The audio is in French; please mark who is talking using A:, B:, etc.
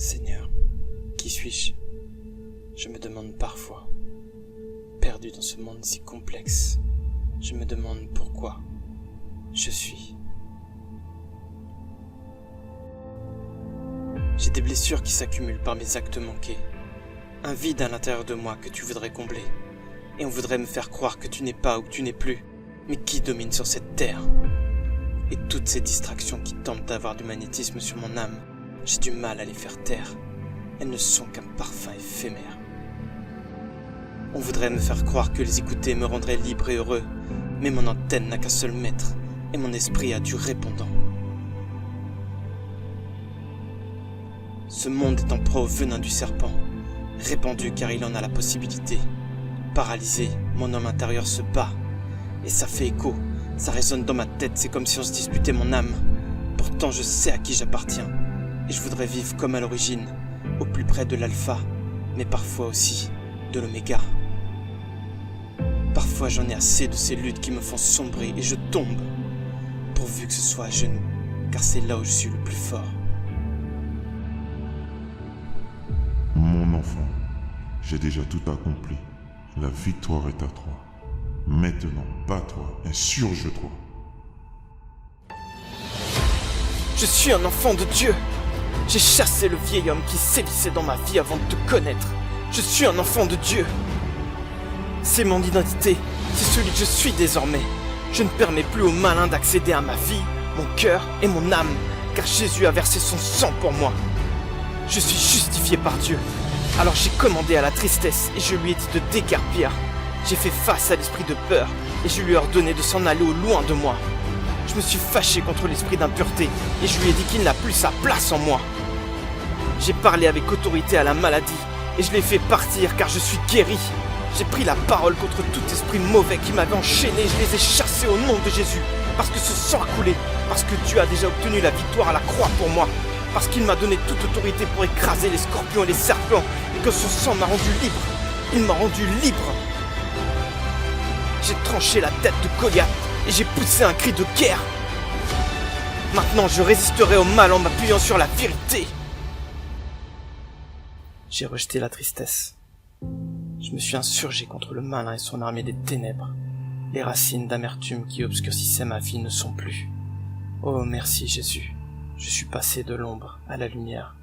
A: Seigneur, qui suis-je? Je me demande parfois. Perdu dans ce monde si complexe, je me demande pourquoi je suis. J'ai des blessures qui s'accumulent par mes actes manqués. Un vide à l'intérieur de moi que tu voudrais combler. Et on voudrait me faire croire que tu n'es pas ou que tu n'es plus. Mais qui domine sur cette terre? Et toutes ces distractions qui tentent d'avoir du magnétisme sur mon âme, j'ai du mal à les faire taire. Elles ne sont qu'un parfum éphémère. On voudrait me faire croire que les écouter me rendrait libre et heureux, mais mon antenne n'a qu'un seul maître, et mon esprit a du répondant. Ce monde est en proie au venin du serpent, répandu car il en a la possibilité. Paralysé, mon homme intérieur se bat, et ça fait écho, ça résonne dans ma tête, c'est comme si on se disputait mon âme. Pourtant je sais à qui j'appartiens, et je voudrais vivre comme à l'origine, au plus près de l'alpha, mais parfois aussi de l'oméga. Parfois j'en ai assez de ces luttes qui me font sombrer et je tombe, pourvu que ce soit à genoux, car c'est là où je suis le plus fort.
B: Mon enfant, j'ai déjà tout accompli. La victoire est à toi. Maintenant, bats-toi, insurge-toi.
A: Je suis un enfant de Dieu. J'ai chassé le vieil homme qui sévissait dans ma vie avant de te connaître. Je suis un enfant de Dieu. C'est mon identité, c'est celui que je suis désormais. Je ne permets plus au malin d'accéder à ma vie, mon cœur et mon âme, car Jésus a versé son sang pour moi. Je suis justifié par Dieu. Alors j'ai commandé à la tristesse et je lui ai dit de déguerpir. J'ai fait face à l'esprit de peur et je lui ai ordonné de s'en aller au loin de moi. Je me suis fâché contre l'esprit d'impureté et je lui ai dit qu'il n'a plus sa place en moi. J'ai parlé avec autorité à la maladie et je l'ai fait partir car je suis guéri. J'ai pris la parole contre tout esprit mauvais qui m'avait enchaîné, je les ai chassés au nom de Jésus, parce que ce sang a coulé, parce que Dieu a déjà obtenu la victoire à la croix pour moi, parce qu'il m'a donné toute autorité pour écraser les scorpions et les serpents, et que son sang m'a rendu libre. Il m'a rendu libre. J'ai tranché la tête de Goliath et j'ai poussé un cri de guerre. Maintenant je résisterai au mal en m'appuyant sur la vérité. J'ai rejeté la tristesse. Je me suis insurgé contre le malin et son armée des ténèbres. Les racines d'amertume qui obscurcissaient ma vie ne sont plus. Oh merci Jésus, je suis passé de l'ombre à la lumière.